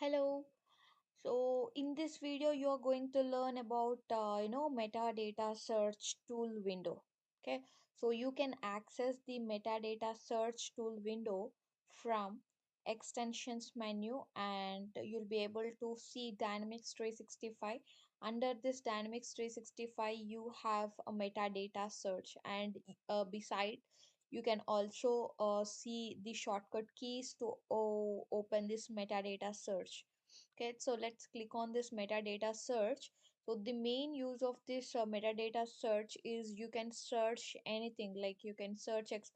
Hello. So in this video, you are going to learn about metadata search tool window. Okay, so you can access the metadata search tool window from extensions menu, and you'll be able to see Dynamics 365. Under this Dynamics 365, you have a metadata search, and beside you can also see the shortcut keys to open this metadata search. Okay, so let's click on this metadata search. So the main use of this metadata search is you can search anything, like you can search X++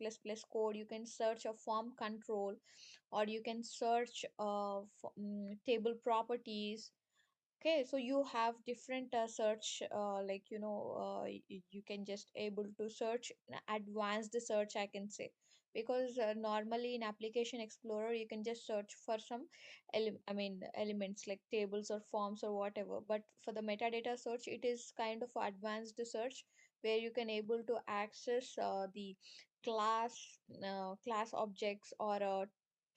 code, you can search a form control, or you can search table properties. Okay, so you have different search, you can just able to search advanced search, I can say, because normally in application explorer you can just search for some elements like tables or forms or whatever, but for the metadata search it is kind of advanced search where you can able to access the class objects or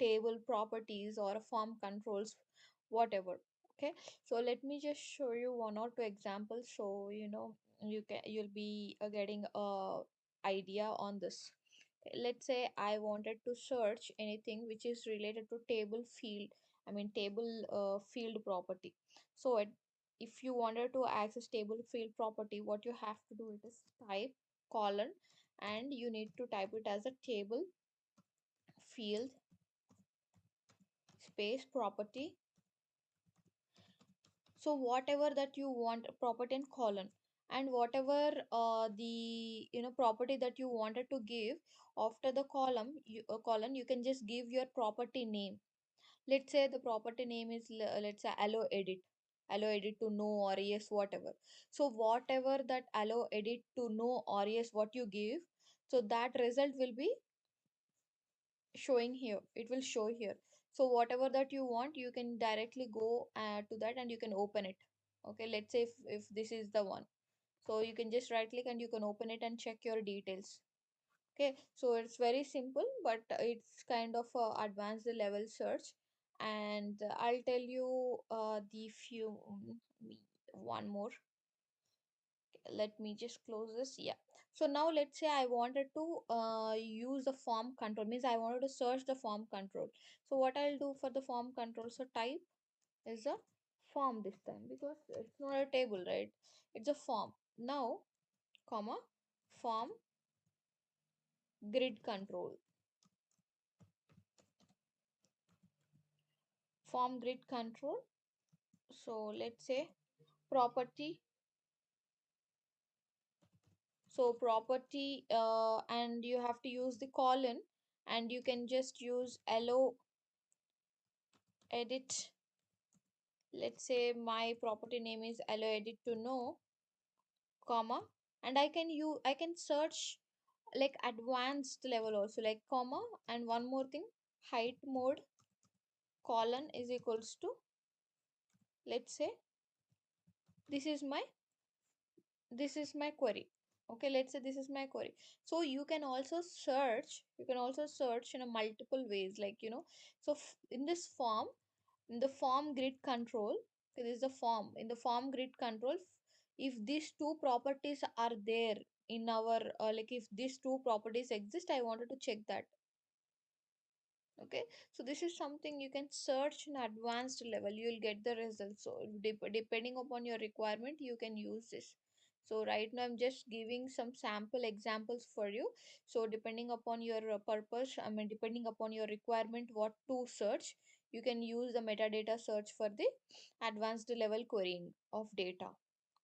table properties or form controls, whatever. Okay, so let me just show you one or two examples, so you'll be getting a idea on this. Okay, let's say I wanted to search anything which is related to table field, table field property. So if you wanted to access table field property, what you have to do it is type colon, and you need to type it as a table field space property. So whatever that you want, property and colon, and whatever property that you wanted to give after the colon, you can just give your property name. Let's say the property name is let's say allow edit to no or yes, whatever. So whatever that allow edit to no or yes what you give, so that result will be showing here, it will show here. So whatever that you want, you can directly go to that and you can open it. Okay, let's say if this is the one, so you can just right click and you can open it and check your details. Okay, so it's very simple, but it's kind of advanced level search. And I'll tell you the few one more. Let me just close this. Yeah, so now let's say I wanted to use the form control, means I wanted to search the form control. So what I'll do for the form control, so type is a form this time, because it's not a table, right? It's a form. Now comma form grid control, form grid control. So let's say property, so property, and you have to use the colon, and you can just use allow edit. Let's say my property name is allow edit to no, comma, and I can search like advanced level also, like comma, and one more thing, height mode colon is equals to, let's say this is my query. Okay, let's say this is my query. So you can also search in a multiple ways, like so in this form, in the form grid control, okay, this is the form, in the form grid control, if these two properties are there in our like if these two properties exist, I wanted to check that. Okay, so this is something you can search in advanced level, you will get the results. So depending upon your requirement, you can use this. So right now I'm just giving some sample examples for you. So depending upon your purpose, depending upon your requirement what to search, you can use the metadata search for the advanced level querying of data.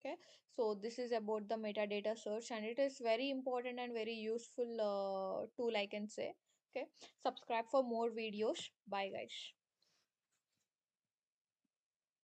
Okay, so this is about the metadata search, and it is very important and very useful tool, I can say. Okay, subscribe for more videos. Bye guys.